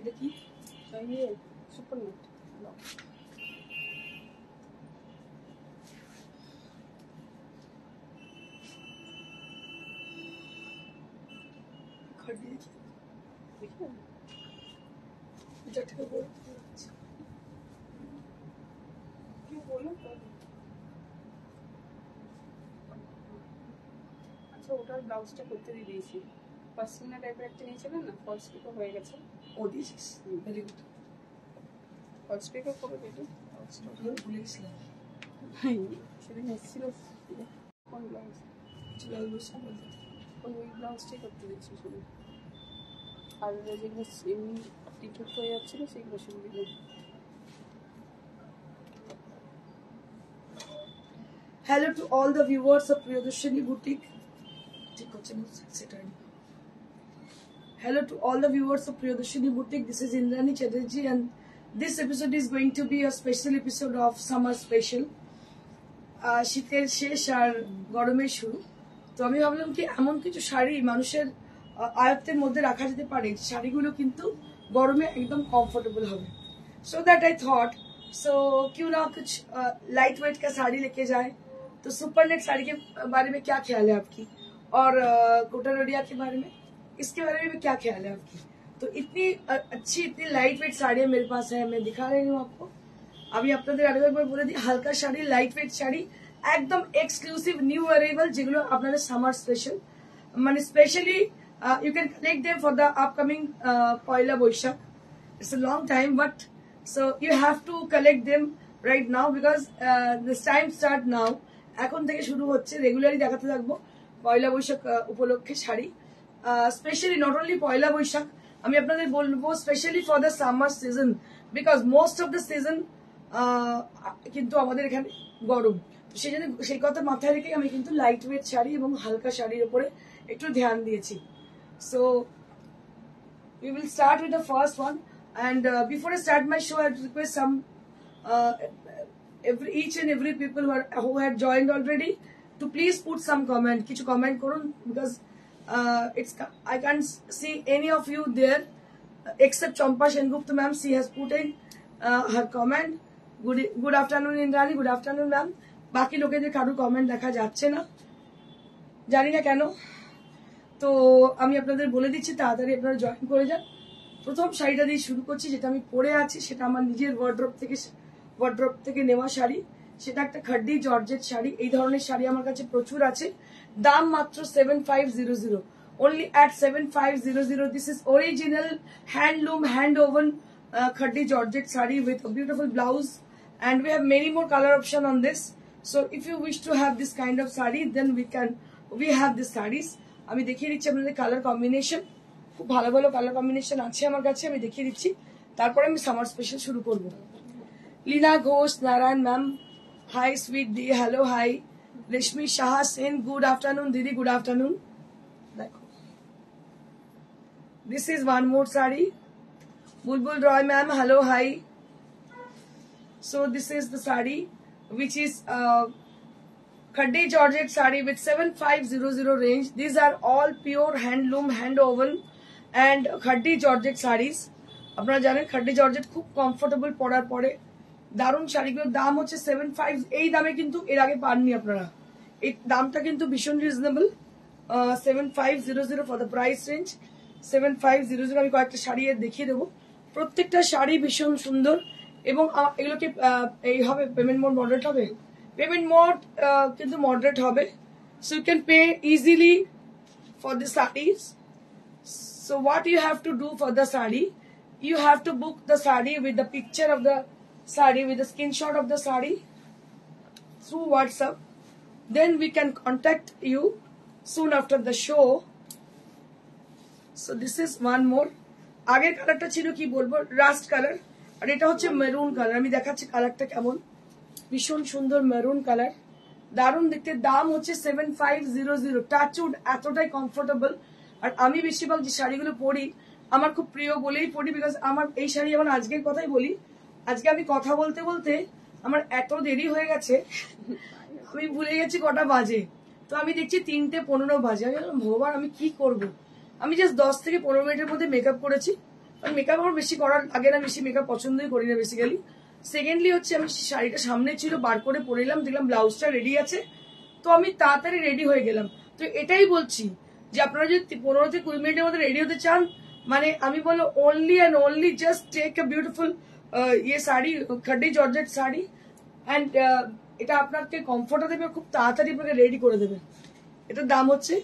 দেখি ये सुपरनेट खड़ी देखिए झटके बोल क्यों बोलो আচ্ছা ওটার ব্লাউজটা করতে দিয়ে দিয়েছি পশমিনা টাইপের একটা নিয়েছিলেন না ফলস পিকো হয়ে গেছে ও দিয়েছিস ভেরি গুড ফলস পিকো করে দিবি ভুলে গেছিলাম সেদিন এসেছিল কোন ব্লাউজ ব্লাউজ ওই ব্লাউজটাই করতে দিয়েছি শুধু আর যেগুলো এমনি টিকটক হয়ে যাচ্ছিলো সেগুলো শুনে দিলাম Hello to all the viewers of Priyadarshini Boutique. Hello to all the viewers of Priyadarshini Boutique. This is Indrani Chatterjee and this episode is going to be a special episode of Summer Special. শীতের শেষ আর গরমের শুরু তো আমি ভাবলাম কি এমন কিছু শাড়ি মানুষের আয়ত্তের মধ্যে রাখা যেতে পারে শাড়িগুলো কিন্তু গরমে একদম কমফোর্টেबल হবে so that I thought so क्यों ना कुछ लाइट वेट का साड़ी लेके जाए तो सुपरनेट साड़ी के बारे में क्या ख्याल है आपकी और कोटालोडिया के बारे में इसके बारे में क्या ख्याल है आपकी तो इतनी अच्छी इतनी लाइट वेट साड़ियां मेरे पास है मैं दिखा रही हूँ आपको अभी আপনাদের আরেকবার বলে দিই হালকা শাড়ি লাইট ওয়েট শাড়ি একদম এক্সক্লুসিভ নিউ অ্যারাইভাল যেগুলো আপনাদের সামার স্পেশাল মানে specially you can collect them for the upcoming Poila Baishakh it's a long time but so you have to collect them right now because this time start now এখন থেকে শুরু হচ্ছে regularly দেখাতে থাকবো পয়লা বৈশাখ উপলক্ষে শাড়ি স্পেশালি নট অনলি পয়লা বৈশাখ আমি আপনাদের বলবো specially for the summer season because most of the season কিন্তু আমাদের এখানে গরম সেই জন্য সেই কথা মাথায় রেখে আমি কিন্তু লাইট ওয়েট শাড়ি এবং হালকা শাড়ির উপরে একটু ধ্যান দিয়েছি so we will start with the first one and before I start my show I request some each and every people who had joined already to please put some comment kichu comment korun because it's I can't see any of you there except Champa Sengupta ma'am she has put in her comment good afternoon Indrani good afternoon ma'am বাকি লোকেদের কারো comment দেখা যাচ্ছে না জানি না কেন তো আমি আপনাদের বলে দিচ্ছি তাড়াতাড়ি আপনারা জয়েন করে যান প্রথম শাড়িটা দিয়ে শুরু করছি যেটা আমি পরে আছি সেটা আমার নিজের ওয়ার্ড্রপ থেকে নেওয়া শাড়ি সেটা একটা খাড্ডি জর্জেট শাড়ি এই ধরনের শাড়ি আমার কাছে প্রচুর আছে দাম মাত্র 7500 only at 7500 this is original handloom hand woven খাড্ডি georgette sari with a beautiful blouse and we have many more color option on this so if you wish to have this kind of saree then we have these sarees আমি দেখিয়ে দিচ্ছি আপনাদের colour combination খুব ভালো ভালো colour combination আছে আমার কাছে আমি দেখিয়ে দিচ্ছি তারপরে আমি সামার স্পেশাল শুরু করব Leena Ghosh Narayan ma'am hi sweet দি hello hi Reshmi Saha Sen good afternoon দিদি গুড আফটারনুন দেখো this is one more sari Bulbul Roy ma'am hello hi so this is the sari which is Khaddi Georgette saree with 7500 range. These are all pure handloom, hand woven and Khaddi Georgette sarees. আপনারা জানেন Khaddi Georgette খুব comfortable পরার পরে দারুণ শাড়িগুলোর দাম হচ্ছে 75 এই দামে কিন্তু এর আগে পাননি আপনারা এই দামটা কিন্তু ভীষণ reasonable 7500 for the price range 7500 আমি কয়েকটা শাড়ি দেখিয়ে দেবো প্রত্যেকটা শাড়ি ভীষণ সুন্দর এবং এগুলোকে এই হবে পেমেন্ট মোড মডারেট হবে payment mode kintu moderate hobe so you can pay easily for the sarees so what you have to do for the saree you have to book the saree with the picture of the saree with the screenshot of the saree through WhatsApp then we can contact you soon after the show so this is one more ager color ta chilo ki bolbo rust color আর এটা হচ্ছে maroon colour আমি দেখাচ্ছি কালারটা কেমন ভীষণ সুন্দর maroon colour দারুণ দেখতে দাম হচ্ছে 7500 টাচউড এতটাই কমফোর্টেবল আর আমি বেশিরভাগ যে শাড়িগুলো পরি আমার খুব প্রিয় বলেই পরি বিকজ আমার এই শাড়ি আমার আজকের কথাই বলি আজকে আমি কথা বলতে বলতে আমার এত দেরি হয়ে গেছে আমি ভুলে গেছি কটা বাজে তো আমি দেখছি 3:15 বাজে আমি ভগবান আমি কি করব আমি জাস্ট 10 থেকে 15 মিনিটের মধ্যে মেকআপ করেছি মেকআপ আমার বেশি করার আগে না, বেশি মেকআপ পছন্দই করি না বেসিক্যালি। সেকেন্ডলি হচ্ছে আমি শাড়িটা সামনে ছিল, বার করে পরে দেখলাম ব্লাউজটা রেডি আছে, তো আমি তাড়াতাড়ি রেডি হয়ে গেলাম। তো এটাই বলছি যে আপনারা যদি 15 থেকে 20 মিনিটের মধ্যে রেডি হতে চান, মানে আমি বলো only and only just take a beautiful ইয়ে শাড়ি, খাড্ডি জর্জেট শাড়ি, অ্যান্ড এটা আপনাকে কমফোর্টও দেবে, খুব তাড়াতাড়ি আপনাকে রেডি করে দেবে। এটার দাম হচ্ছে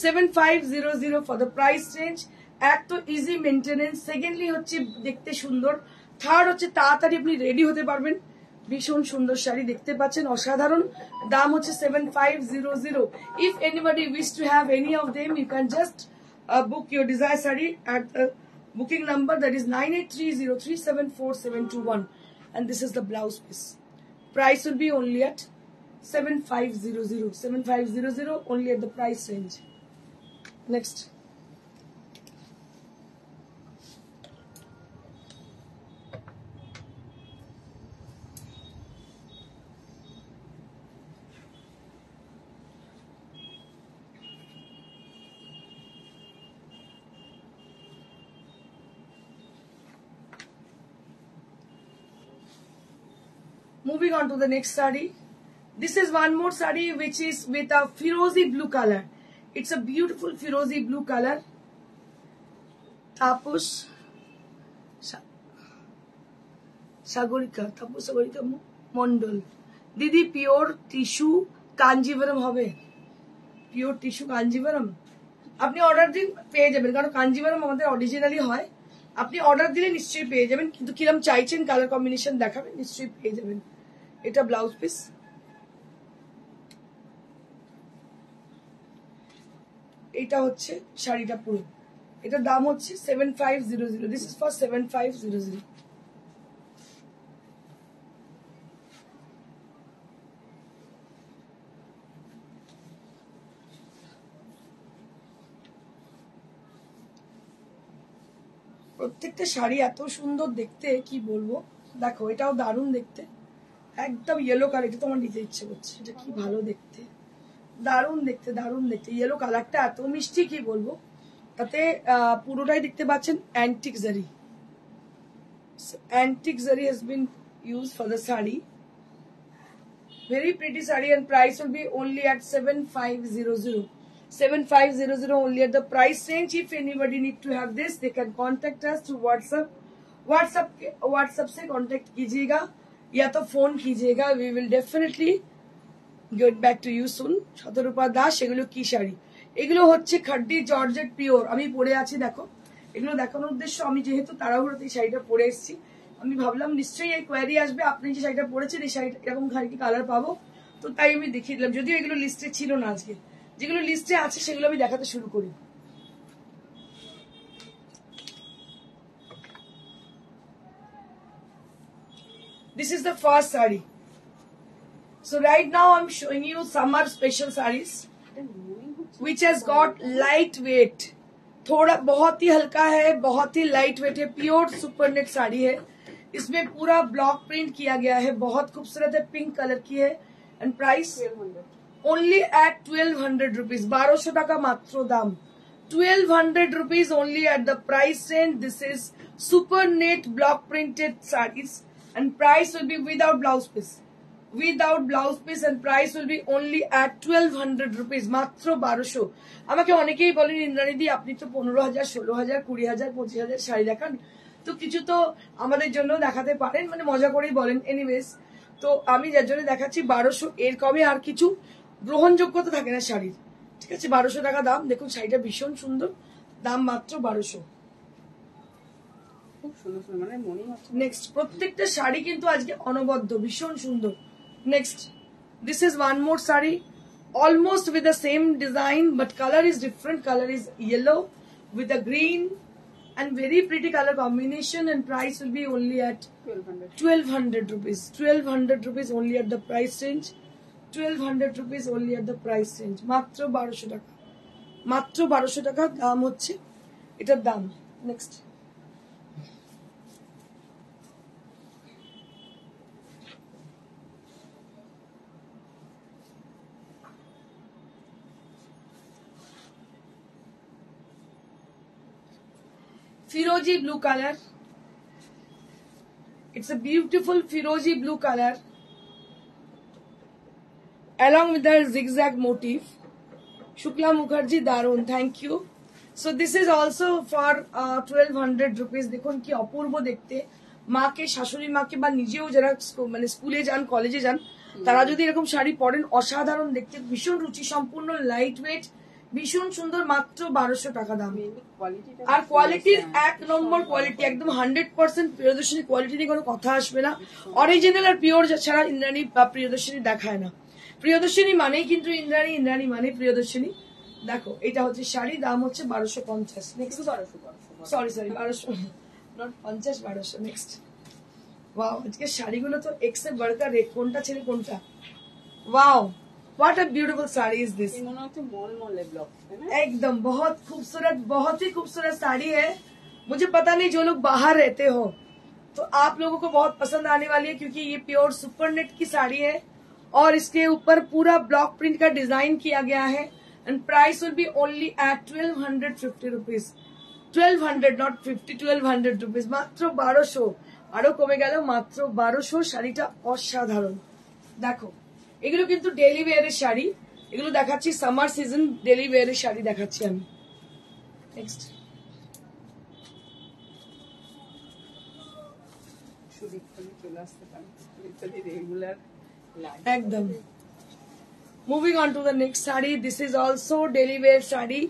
7500 ফর দ্য প্রাইস রেঞ্জ। এক তো ইজি মেনটেনেন্স, সেকেন্ডলি হচ্ছে দেখতে সুন্দর, থার্ড হচ্ছে তাড়াতাড়ি আপনি রেডি হতে পারবেন। ভীষণ সুন্দর শাড়ি দেখতে পাচ্ছেন, অসাধারণ। দাম হচ্ছে 7500। If anybody wish to have any of them, you can just book your desired saree at the booking number, that is 9830374721, and this is the blouse piece. Price will be only at 7500 only at the price range. Next, moving on to the next saree. This is one more saree which is with a Firozi blue color. It's a beautiful Firozi blue color. Tapos Sagorika Mondol. Didi pure tissue Kanjivaram হবে, pure tissue Kanjivaram. আপনি order দিন, পেয়ে যাবেন, কারণ কাঞ্জিভারম আমাদের originally হয়। আপনি order দিলে নিশ্চয়ই পেয়ে যাবেন, কিন্তু কিরম চাইছেন কালার কম্বিনেশন দেখাবেন, নিশ্চয়ই পেয়ে যাবেন। এটা ব্লাউজ পিস, এটা হচ্ছে শাড়িটা পুরো। এটার দাম হচ্ছে 7500। This is for 7500। প্রত্যেকটা শাড়ি এত সুন্দর দেখতে, কি বলবো। দেখো এটাও দারুণ দেখতে, একদম ইয়েলো কালার। এটা তো আমার নিতে ইচ্ছে করছে, এটা কি ভালো দেখতে, দারুণ দেখতে, দারুণ দেখতে। ইয়েলো কালারটা এত মিষ্টি, কি বলবো। তাতে পুরোটাই দেখতে পাচ্ছেন অ্যান্টিক জারি। অ্যান্টিক জারি has been used for the saree. Very pretty saree, and price will be only at 7500. 7500 only at the price range. If anybody need to have this, they can contact us through WhatsApp. WhatsApp से contact कीजिएगा या तो phone कीजिएगा। We will definitely get back to you soon. শতরূপা দাস, এগুলো কি শাড়ি? এগুলো হচ্ছে খাড্ডি georgette pure. আমি পরে আছি, দেখো। এগুলো দেখানোর উদ্দেশ্য, আমি যেহেতু তাড়াহুড়োতে এই শাড়িটা পরে এসেছি, আমি ভাবলাম নিশ্চয়ই এই কোয়ারি আসবে, আপনি যে শাড়িটা পরেছেন এই শাড়িটা এরকম কি কালার পাবো, তো তাই আমি দেখিয়ে দিলাম। যদিও এগুলো লিস্টে ছিল না, আজকে যেগুলো লিস্টে আছে সেগুলো আমি দেখাতে শুরু করি। This is the first saree. So right now I'm showing you summer special sarees which has got light weight. थोड़ा बहुत ही हल्का है, बहुत ही लाइट वेट है, प्योर सुपरनेट साड़ी है। इसमें पूरा ब्लॉक प्रिंट किया गया है, बहुत खूबसूरत है, पिंक कलर की है। And price only at 1200 rupees, 1200 টাকা মাত্র দাম। 1200 rupees only at the price range. This is super net block printed sarees, and price will be without blouse piece, and price will be only at 1200 rupees, মাত্র 1200। আমাকে অনেকেই বলেন ইন্দ্রাণী দি আপনি তো 15000 16000 20000 25000 শাড়ি দেখান, তো কিছু তো আমাদের জন্য দেখাতে পারেন, মানে মজা করেই বলেন। এনিওয়েজ, তো আমি যার জন্য দেখাচ্ছি 1200, এর কমে আর কিছু গ্রহণযোগ্যতা থাকে না শাড়ির। ঠিক আছে, 1200 টাকা দাম। দেখুন শাড়িটা ভীষণ সুন্দর, দাম মাত্র 1200। খুব সুন্দর সুন্দর, মানে মনে হচ্ছে। নেক্সট, প্রত্যেকটা শাড়ি কিন্তু আজকে অনবদ্য, ভীষণ সুন্দর। Next, this is one more sari, almost with the same design, but colour is different. Colour is yellow with a green and very pretty color combination, and price will be only at 1200 rupees. 1200 rupees only at the price range. 1200 rupees only at the price range. মাত্র 1200 টাকা, মাত্র 1200 টাকা দাম হচ্ছে এটার দাম। Next, Firozi blue color. It's a beautiful Firozi blue color along with the zigzag motif. Shukla Mukherjee Darun, thank you. So this is also for 1200 rupees. দেখুন কি অপূর্ব দেখতে, মাকে শাশুড়ি মাকে বা নিজেও যারা মানে স্কুলে যান কলেজে যান তারা যদি এরকম শাড়ি পরেন অসাধারণ দেখতে, ভীষণ রুচি সম্পূর্ণ, লাইট ওয়েট, ভীষণ সুন্দর, মাত্র 1200 টাকা দাম। আর কোয়ালিটির এক নম্বর কোয়ালিটি, একদম 100% প্রিয়দর্শিনী কোয়ালিটি নিয়ে কোনো কথা আসবে না। অরিজিনাল আর পিওর ছাড়া ইন্দ্রাণী বা প্রিয়দর্শিনী দেখায় না। প্রিয়দর্শিনী মানেই কিন্তু ইন্দ্রাণী, ইন্দ্রাণী মানে প্রিয়দর্শিনী। দেখো এটা হচ্ছে শাড়ি, দাম হচ্ছে 1250। Next, sorry 1200 not 50, 1200। Next, wow আজকে শাড়িগুলো তো এক্স এ বাড়কার রে, কোনটা ছেড়ে কোনটা। Wow what a beautiful sari is this. एकदम बहुत ही खूबसूरत साड़ी है। मुझे पता नहीं जो लोग बाहर रहते हो तो आप लोगों को बहुत पसंद आने वाली है, क्योंकि ये प्योर सुपरनेट की साड़ी है और इसके ऊपर पूरा ब्लॉक प्रिंट का डिजाइन किया गया है। And price will be only at 1250 rupees. 1200 not 50, 1200 rupees, मात्र 1200। আরো কমে গেল, মাত্র 1200। শাড়িটা অসাধারণ। দেখো এগুলো কিন্তু ডেইলি ওয়্যারের শাড়ি, এগুলো দেখাচ্ছি সামার সিজন ডেইলি ওয়্যারের শাড়ি দেখাচ্ছি আমি। নেক্সট, একদম। Moving on to the next sari. This is also daily wear sari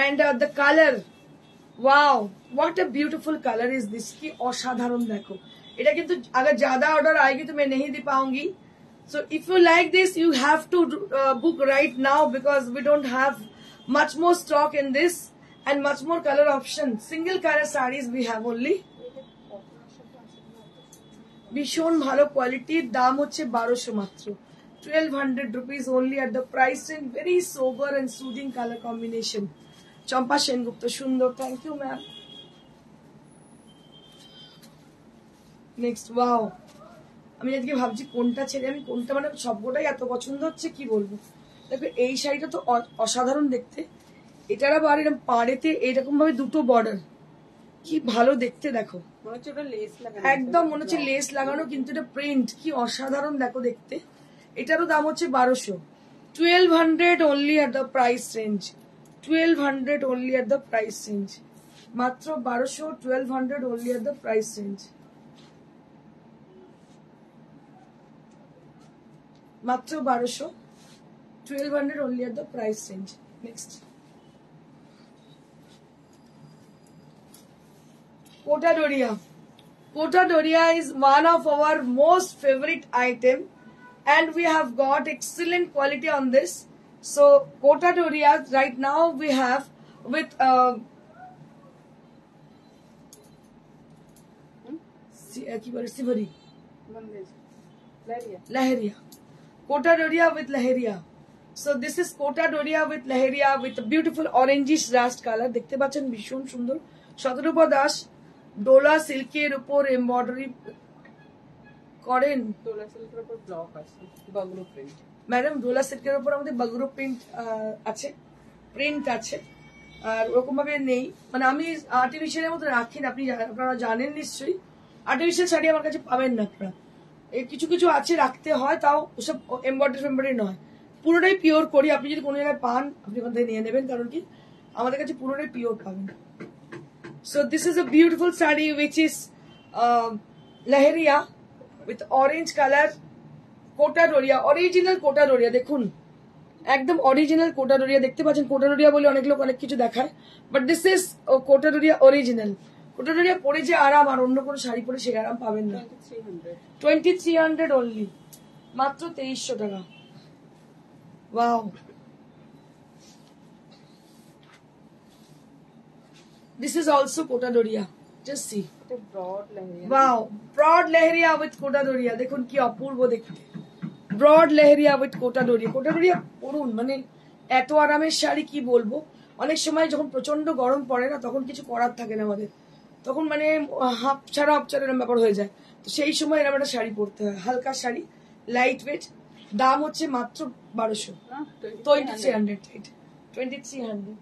and the colour, wow what a beautiful colour is this. की असाधारण देखो, এটা কিন্তু अगर ज्यादा ऑर्डर आएगी तो मैं नहीं दे पाऊंगी। So if you like this you have to book right now because we don't have much more stock in this and much more color option. Single color sarees we have only. ভীষণ ভালো কোয়ালিটির, দাম হচ্ছে 1200 মাত্র। 1200 rupees only at the price range. Very sober and soothing color combination. Champa Sengupta, সুন্দর, thank you ma'am. Next, wow আমি আজকে ভাবছি কোনটা ছেড়ে আমি কোনটা, মানে সবকটাই এত পছন্দ হচ্ছে কি বলবো। দেখো এই শাড়িটা তো অসাধারণ দেখতে, এটার আবার এরকম পাড়েতে এইরকম ভাবে দুটো বর্ডার, কি ভালো দেখতে। দেখো একদম মনে হচ্ছে লেস লাগানো, কিন্তু এটা প্রিন্ট, কি অসাধারণ দেখো দেখতে। এটারও দাম হচ্ছে 1200। 1200 only at the price range. 1200 only at the price range. মাত্র 1200, 1200 only at the price range. মাত্র 1200, 1200 only at the price range. Next, Kota Doria. Kota Doria is one of our most favorite item and we have got excellent quality on this. So Kota Doria right now we have with Laheria. Kota Doria with Laheria. So this is Kota Doria with Laheria with a beautiful orangish rust color. দেখতে পাচ্ছেন ভীষণ সুন্দর। শতরূপা দাস ডোলা সিল্কের উপর embroidery করেন। ডোলা সিল্কের উপর block আছে, বাগরু প্রিন্ট। ম্যাডাম ডোলা সিল্কের উপর আমাদের বাগরু প্রিন্ট আছে, প্রিন্ট আছে, আর ওরকম ভাবে নেই, মানে আমি আর্টিফিশিয়ালের মতো রাখি না। আপনারা জানেন নিশ্চয়ই, আর্টিফিশিয়াল শাড়ি আমার কাছে পাবেন না আপনারা। কিছু কিছু আছে রাখতে হয়, তাও ওসব এমব্রয়ডারি নয়, পুরোটাই পিওর করি। আপনি যদি কোনো জায়গায় পান আপনি ওখান থেকে নিয়ে নেবেন, কারণ কি আমাদের কাছে পুরোটাই পিওর পাবেন। So this is a beautiful sari which is leheriya with orange colour. Kota Doria, original Kota Doria, দেখুন একদম অরিজিনাল কোটা ডোরিয়া। দেখতে পাচ্ছেন কোটা ডোরিয়া বলে অনেক লোক অনেক কিছু দেখায়, but this is Kota Doria original. Kota Doria পরে যে আরাম আর অন্য কোনো শাড়ি পরে সে আরাম পাবেন না। 2300 only, মাত্র 2300 টাকা। Wow, this is also Kota Doria. Just see. Broad leheriya. Wow, broad leheria with Kota Doria. দেখুন কি অপূর্ব দেখতে। Broad leheriya with Kota Doria. কোটা ডোরিয়া পরুন, মানে এত আরামের শাড়ি কি বলবো। অনেক সময় যখন প্রচন্ড গরম পড়ে না তখন কিছু করার থাকে না আমাদের, তখন মানে হাফ ছাড়া এরকম ব্যাপার হয়ে যায়, তো সেই সময় এরকম একটা শাড়ি পরতে হয়, হালকা শাড়ি, লাইট ওয়েট। দাম হচ্ছে মাত্র 1200, 2300, 2300।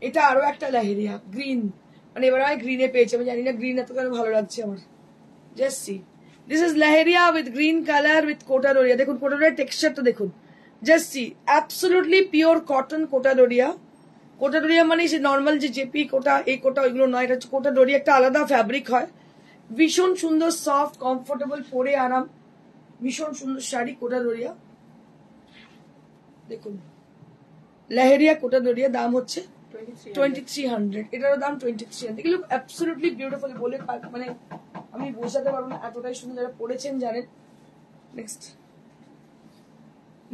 এটা আরো একটা লেহেরিয়া গ্রিন, মানে এবার আমি গ্রিনে পেয়েছি, আমি জানি না গ্রিন এত কেন ভালো লাগছে আমার। Just see, this is leheriya with green colour with Kota Doria. দেখুন কোটা ডোরিয়ার টেক্সচারটা দেখুন, just see, absolutely pure cotton Kota Doria. Kota Doria মানে যে নর্মাল যে জেপি কোটা, এই কোটা ওইগুলো নয়, এটা হচ্ছে কোটা ডোরিয়া, একটা আলাদা ফ্যাব্রিক হয়, ভীষণ সুন্দর, সফট, কমফোর্টেবল, পরে আরাম, ভীষণ সুন্দর শাড়ি কোটা ডোরিয়া। দেখুন লেহেরিয়া কোটা ডোরিয়া, দাম হচ্ছে 2300, এটারও দাম 2300। এগুলো অ্যাবসলুটলি বিউটিফুল, বলে মানে আমি বোঝাতে পারবো না, এতটাই সুন্দর, যারা পড়েছেন জানেন।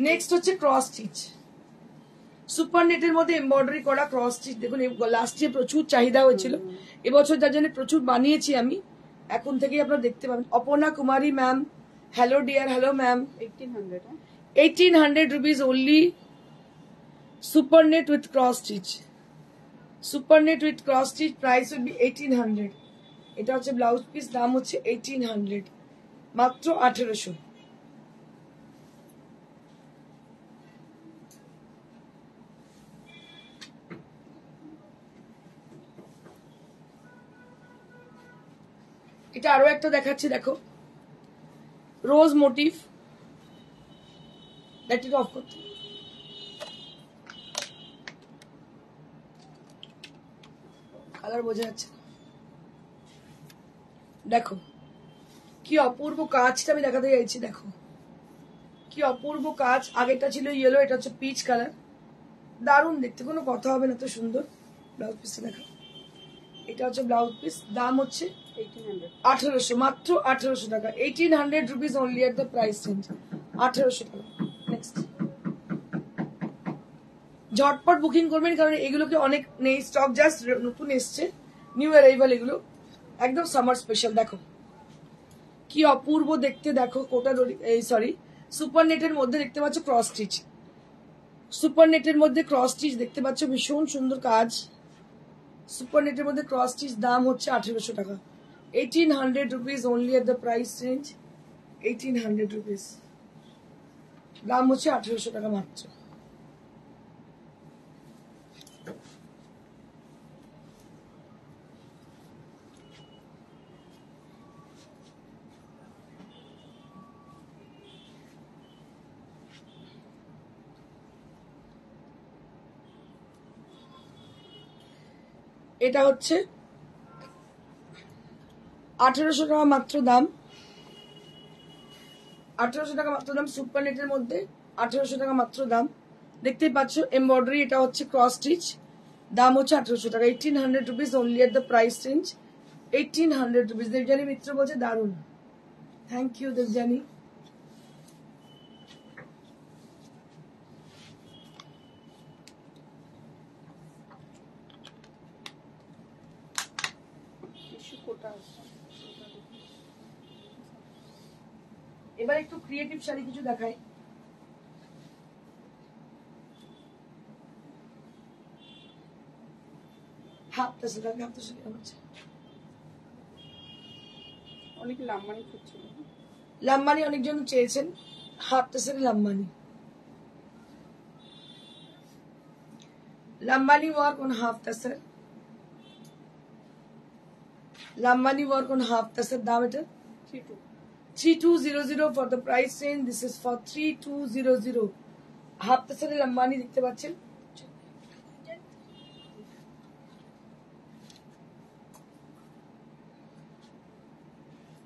নেক্সট হচ্ছে ক্রস স্টিচ, সুপার নেটের মধ্যে এমব্রয়ডারি করা ক্রস স্টিচ। দেখুন লাস্ট ইয়ার প্রচুর চাহিদা হয়েছিল, এবছর যার জন্য প্রচুর বানিয়েছি আমি, এখন থেকেই আপনারা দেখতে পাবেন। Aparna Kumari ma'am, hello dear, hello ma'am. 1800 rupees only, super net with cross stitch, super net with cross stitch, price will be 1800। এটা হচ্ছে ব্লাউজ পিস, দাম হচ্ছে 1800, মাত্র 1800। এটা আরো একটা দেখাচ্ছি, দেখো রোজ মোটিভ, ব্যাটারিটা অফ করতে, কালার বোঝা যাচ্ছে, দেখো কি অপূর্ব কাজটা আমি দেখাতে চাইছি, দেখো কি অপূর্ব কাজ। আগেটা ছিল ইয়েলো, এটা হচ্ছে পিচ কালার, দারুণ দেখতে, কোনো কথা হবে না, এত সুন্দর। ব্লাউজ পিসটা দেখো, এটা হচ্ছে ব্লাউজ পিস, দাম হচ্ছে 1800, মাত্র 1800 টাকা, 1800 rupees only at the price range, 1800 টাকা। নেক্সট, ঝটপট বুকিং করবেন, কারণ এগুলোকে অনেক নেই স্টক, জাস্ট নতুন এসছে, নিউ অ্যারাইভাল, এগুলো একদম সামার স্পেশাল। দেখো কি অপূর্ব দেখতে, দেখো কোটা সরি সুপার নেটের মধ্যে দেখতে পাচ্ছ ক্রস স্টিচ, সুপার নেটের মধ্যে ক্রস স্টিচ দেখতে পাচ্ছ, ভীষণ সুন্দর কাজ, সুপার নেটের মধ্যে ক্রস স্টিচ, দাম হচ্ছে 1800 টাকা, 1800 rupees only at the price range, 1800 rupees, দাম হচ্ছে 1800 টাকা মাত্র। এটা হচ্ছে 1800 টাকা মাত্র দাম, 1800 টাকা মাত্র দাম, সুপার নেটের মধ্যে 1800 টাকা মাত্র দাম, দেখতেই পাচ্ছ এমব্রয়ডারি, এটা হচ্ছে ক্রস স্টিচ, দাম হচ্ছে 1800 টাকা, 1800 rupees only at the price range, 1800 rupees। Debjani মিত্র বলছে দারুন, থ্যাংক ইউ দেবজানী। এবার একটু ক্রিয়েটিভ শাড়ি কিছু দেখাই, হাফটা শাড়ি, হাফটা শাড়ি হচ্ছে অনেক লাম্বানি খুঁজছিল, লাম্বানি অনেকজন চেয়েছেন, হাফটা sari Lambani, Lambani work on half tussar, Lambani work on half tussar, দাম এটা 3200 for the price range, this is for 3200, half তাসারে লাম্বানি দেখতে পাচ্ছেন,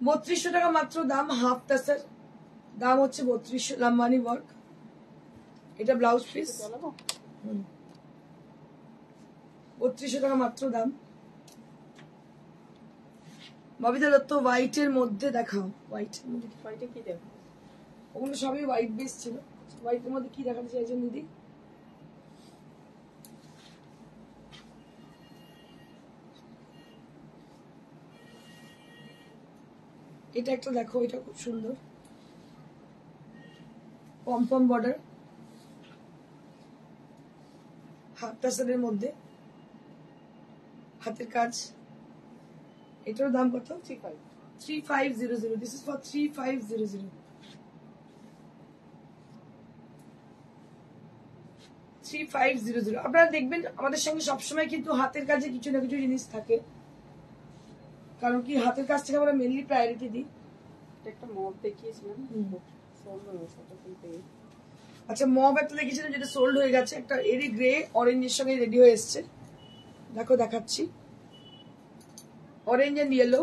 বত্রিশশো টাকা মাত্র দাম, হাফ তাসার, দাম হচ্ছে 3200, লাম্বানি ওয়ার্ক, এটা ব্লাউজ পিস, 3200 টাকা মাত্র দাম। ববিতা দত্ত হোয়াইটের মধ্যে দেখাও, হোয়াইটের মধ্যে হোয়াইটে কি দেখো, ওগুলো সবই হোয়াইট বেস ছিল, হোয়াইটের মধ্যে কি দেখাতে চাইছেন দিদি? এটা একটা দেখো, এটা খুব সুন্দর, পমপম বর্ডার, হাফ টাসেলের মধ্যে হাতের কাজ, এটার দাম কত? 3500, দিস ইজ ফর 3500, 3500। আপনারা দেখবেন আমাদের সঙ্গে সবসময় কিন্তু হাতের কাজে কিছু না কিছু জিনিস থাকে, কারণ কি হাতের কাজটাকে আমরা মেনলি প্রায়োরিটি দিই। একটা মব দেখিয়েছিলাম, সোল্ড হয়ে গেছে ওটা কিন্তু। আচ্ছা, মব একটা দেখিয়েছিলাম যেটা সোল্ড হয়ে গেছে, একটা এরি গ্রে অরেঞ্জের সঙ্গে রেডি হয়ে এসছে। দেখো দেখাচ্ছি, orange and yellow.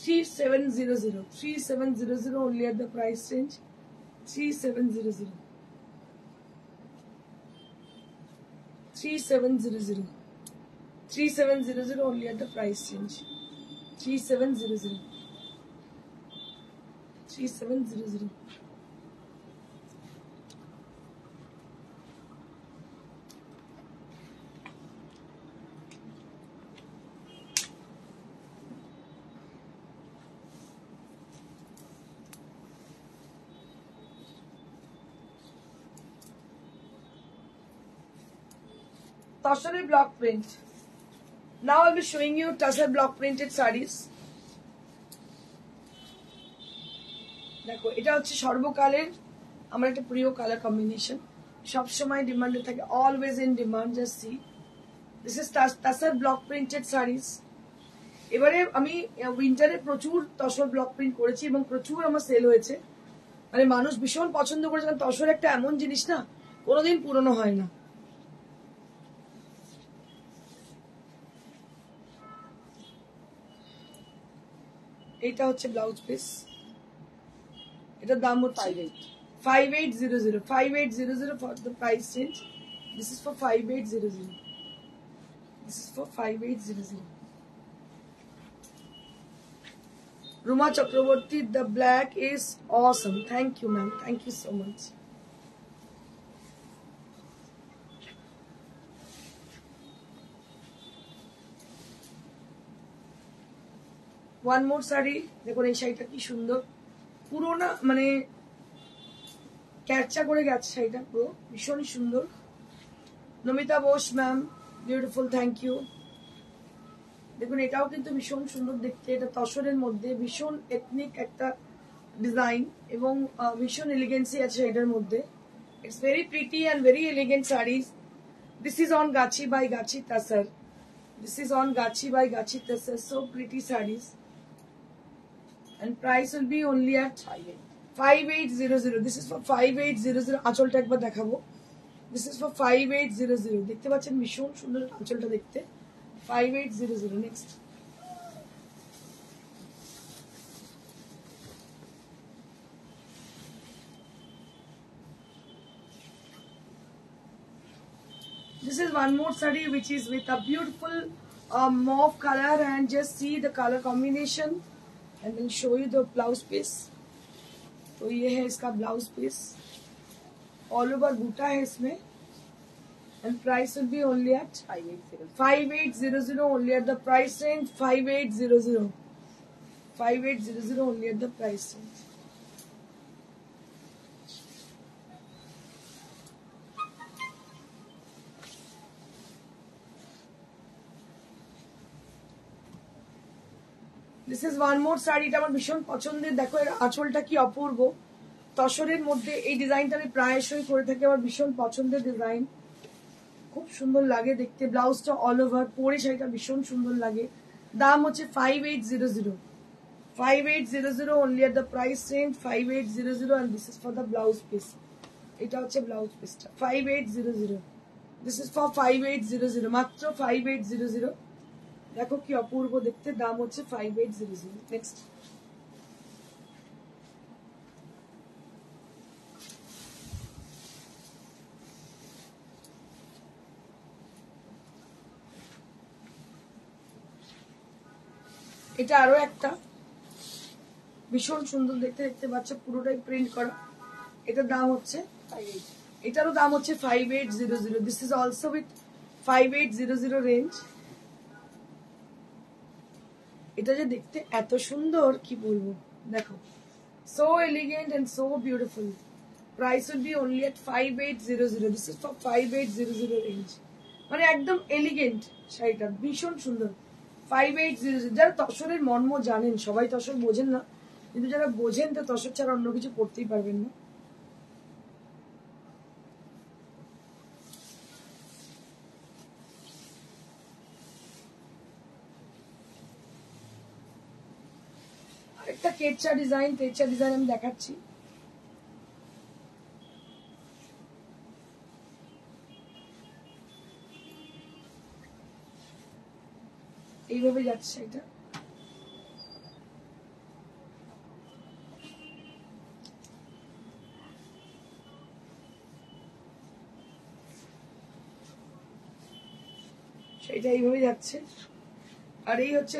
3700, 3700 only at the price range. 3700, 3700, 3700 only at the price range. 3700, 3700. Tashari block print. Now I'll be showing you Tashar block printed sarees. দেখো এটা হচ্ছে সর্বকালের আমার একটা প্রিয় কালার কম্বিনেশন, সব সময় ডিমান্ডে থাকে, always in demand. Just see, this is তাসার block printed series. এবারে আমি উইন্টারে প্রচুর তসর ব্লক প্রিন্ট করেছি এবং প্রচুর আমার সেল হয়েছে, মানে মানুষ ভীষণ পছন্দ করেছে, কারণ তসর একটা এমন জিনিস না কোনোদিন পুরনো হয় না। এটা হচ্ছে ব্লাউজ পিস, এটার দাম হচ্ছে 5800, 5800 for the price range. This is for 5800. This is for 5800. Ruma Chakraborty, the black is awesome. Thank you, ma'am. Thank you so much. One more saree. দেখুন এই শাড়িটা কি সুন্দর, পুরো না মানে ক্যাপচা করে গেছে শাড়িটা, পুরো ভীষণ সুন্দর। Namita Bose ma'am, beautiful, thank you. দেখুন এটাও কিন্তু ভীষণ সুন্দর দেখতে, এটা তসরের মধ্যে ভীষণ এথনিক একটা ডিজাইন এবং ভীষণ এলিগেন্সি আছে এটার মধ্যে। It's very pretty and very elegant saris. This is on gachi by gachi tussar, this is on gachi by gachi tussar, so pretty saris. And price will be only at 5800. This is for 5800. আঁচলটা একবার দেখাবো। This is for 5800. দেখতে পাচ্ছেন ভীষণ সুন্দর আঁচলটা দেখতে। 5800. Next. This is one more saree which is with a beautiful mauve color, and just see the color combination. And we'll show you the blouse piece. तो ये है इसका ब्लाउज पीस, ऑल ओवर बूटा है इसमें, and price will be only at 5800 only at the price range. 5800 only at the price range. This is one more sari, এটা আমার ভীষণ পছন্দের। দেখো এর আঁচলটা কি অপূর্ব, তসরের মধ্যে এই ডিজাইনটা আমি প্রায়শই করে থাকি, আমার ভীষণ পছন্দের ডিজাইন, খুব সুন্দর লাগে দেখতে। ব্লাউজটা অল ওভার, পরে শাড়িটা ভীষণ সুন্দর লাগে। দাম হচ্ছে 5800, 5800 only at the price range, 5800, and this is for the blouse piece. এটা হচ্ছে ব্লাউজ পিসটা 5800। দিস ইজ ফর 5800, মাত্র 5800। দেখো কি অপূর্ব দেখতে, দাম হচ্ছে 5800। নেক্সট। এটা আরো একটা ভীষণ সুন্দর দেখতে, দেখতে পাচ্ছ পুরোটাই প্রিন্ট করা। এটার দাম হচ্ছে, এটারও দাম হচ্ছে 5800। This is also with 5800 range. এটা যে দেখতে এত সুন্দর কি বলবো, দেখো so elegant and so beautiful. Price will be only at 5800। This is for 5800 range, মানে একদম এলিগেন্ট শাড়িটা, ভীষণ সুন্দর। 5800। যারা তসরের মর্ম জানেন, সবাই তসর বোঝেন না, কিন্তু যারা বোঝেন তো তসর ছাড়া অন্য কিছু করতেই পারবেন না। আরেকটা কেচা ডিজাইন আমি দেখাচ্ছি। এইভাবে যাচ্ছে এটা। সেটা এইভাবে যাচ্ছে। আর এই হচ্ছে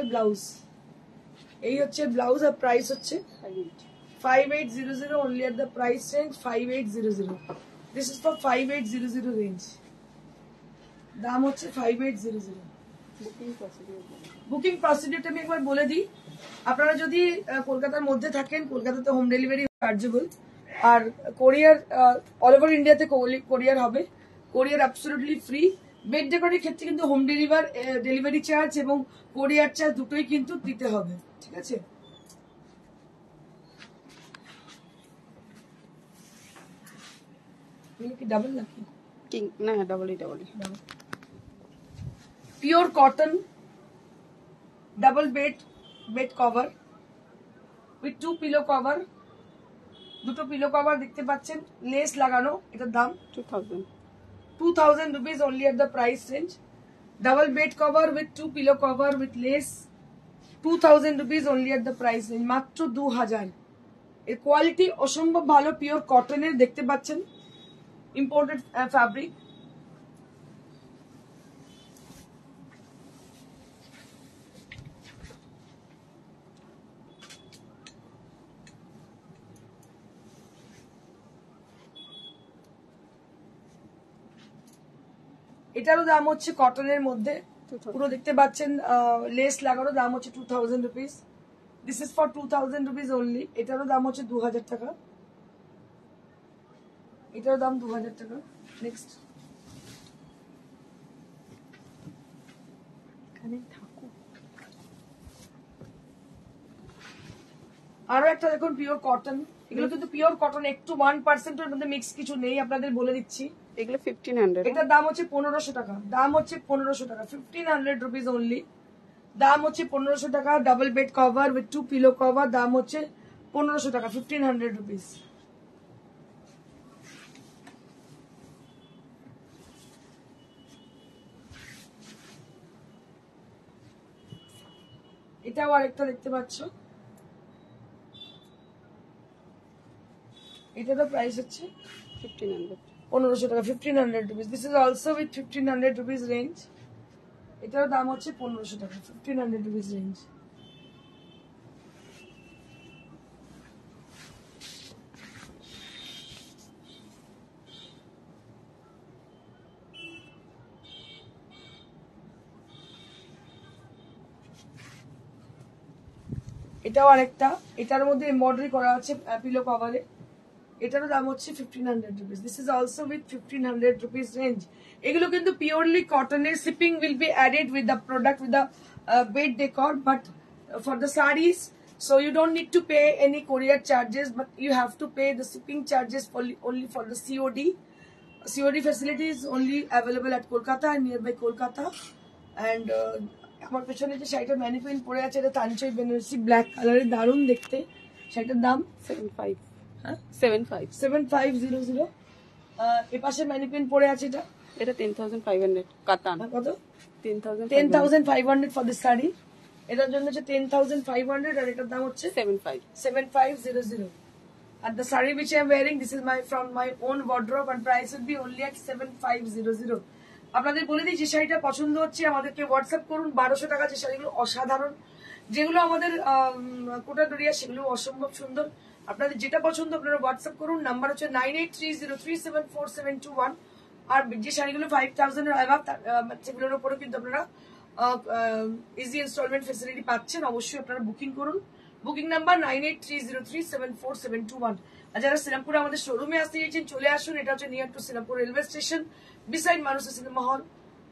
ব্লাউজ, আর প্রাইস হচ্ছে 5800 only at the price range 5800. This is for 5800 range. দাম হচ্ছে 5800। বুকিং প্রসিডিউরটা আমি একবার বলে দিই। আপনারা যদি কলকাতার মধ্যে থাকেন, কলকাতাতে হোম ডেলিভারি চার্জেবল, আর কোরিয়ার অল ওভার ইন্ডিয়াতে কোরিয়ার হবে। কোরিয়ার অ্যাবসলিউটলি ফ্রি। বেড ডেকোরের ক্ষেত্রে কিন্তু হোম ডেলিভারি চার্জ এবং কোরিয়ার চার্জ দুটোই কিন্তু দিতে হবে, ঠিক আছে? কি ডাবল নাকি? না, ডাবলই। Pure cotton double bed cover with 2 pillow cover, দুটো পিলো কভার দেখতে পাচ্ছেন, লেস লাগানো। এটার দাম 2000 rupees only at the price range. Double bed cover with 2 pillow cover with lace, 2000 rupees only at the price range. মাত্র 2000। এর quality অসম্ভব ভালো, পিওর কটনের দেখতে পাচ্ছেন, ইম্পোর্টেড ফ্যাব্রিক। এটারও দাম হচ্ছে কটনের মধ্যে, পুরো দেখতে পাচ্ছেন লেস লাগানো, দাম হচ্ছে 2000 rupees. This is for 2000 rupees only. এটারও দাম হচ্ছে 2000 টাকা। এটারও দাম 2000 টাকা। নেক্সট আরো একটা দেখুন, পিওর কটন। এগুলো কিন্তু পিওর কটন, একটু 1% এর মধ্যে মিক্স কিছু নেই, আপনাদের বলে দিচ্ছি। এগুলো 1500। এটার দাম হচ্ছে 1500 টাকা। 1500 rupees only. দাম হচ্ছে 1500 টাকা। Double bed cover with 2 pillow cover, দাম হচ্ছে 1500 টাকা, 1500 rupees. এটাও আরেকটা দেখতে পাচ্ছ, এটারও প্রাইস হচ্ছে 1500 টাকা, 1500 rupees. This is also with 1500 rupees range. এটারও দাম হচ্ছে 1500 টাকা, 1500 rupees range. এটাও আরেকটা, এটার মধ্যে এমব্রয়ডারি করা আছে পিলো কভারে। এটারও দাম হচ্ছে 1500 rupees. This is also with 1500 rupees range. এগুলো কিন্তু পিওরলি কটনের, shipping will be added with the product, with the bed decor, but for the sarees, so you don't need to pay any courier charges, but you have to pay the shipping charges only for the COD. COD facility is only available at Kolkata and nearby Kolkata. And আমার পেছনে যে শাড়িটা mannequin পরে আছে, এটা তানচই Banarasi black কালারের, দারুণ দেখতে। শাড়িটার দাম 7500। এ পাশে ম্যানিকুইন পরে আছে, এটা 10500 কাতান। কত? 10500 ফর দিস শাড়ি। এটার জন্য হচ্ছে 10500, আর এটার দাম হচ্ছে 7500। And the saree which I am wearing, this is from my own wardrobe, and price would be only at 7500. আপনাদের বলে দিই, যে শাড়িটা পছন্দ হচ্ছে আমাদেরকে হোয়াটসঅ্যাপ করুন। 1200 টাকা যে শাড়িগুলো অসাধারণ, যেগুলো আমাদের কোটা দরিয়া, সেগুলো অসম্ভব সুন্দর। আপনাদের যেটা পছন্দ আপনারা হোয়াটসঅ্যাপ করুন। নাম্বার হচ্ছে 9830374721। আর যে শাড়িগুলো 5000 এর অ্যাবাভ, সেগুলোর উপরে কিন্তু আপনারা ইজি ইনস্টলমেন্ট ফেসিলিটি পাচ্ছেন। অবশ্যই আপনারা বুকিং করুন। Booking number 9830374721। আর যারা শ্রীরামপুরে আমাদের শোরুমে আসতে চাইছেন, চলে আসুন। এটা হচ্ছে near to Serampore railway station, beside Mansa cinema hall.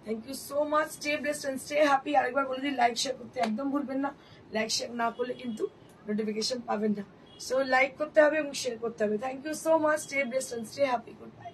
Thank you so much. Stay blessed and stay happy. আরেকবার বলে দিই, লাইক শেয়ার করতে একদম ভুলবেন না। লাইক শেয়ার না করলে কিন্তু নোটিফিকেশন পাবেন না। সো লাইক করতে হবে এবং শেয়ার করতে হবে। Thank you so much. Stay blessed and stay happy. Good by.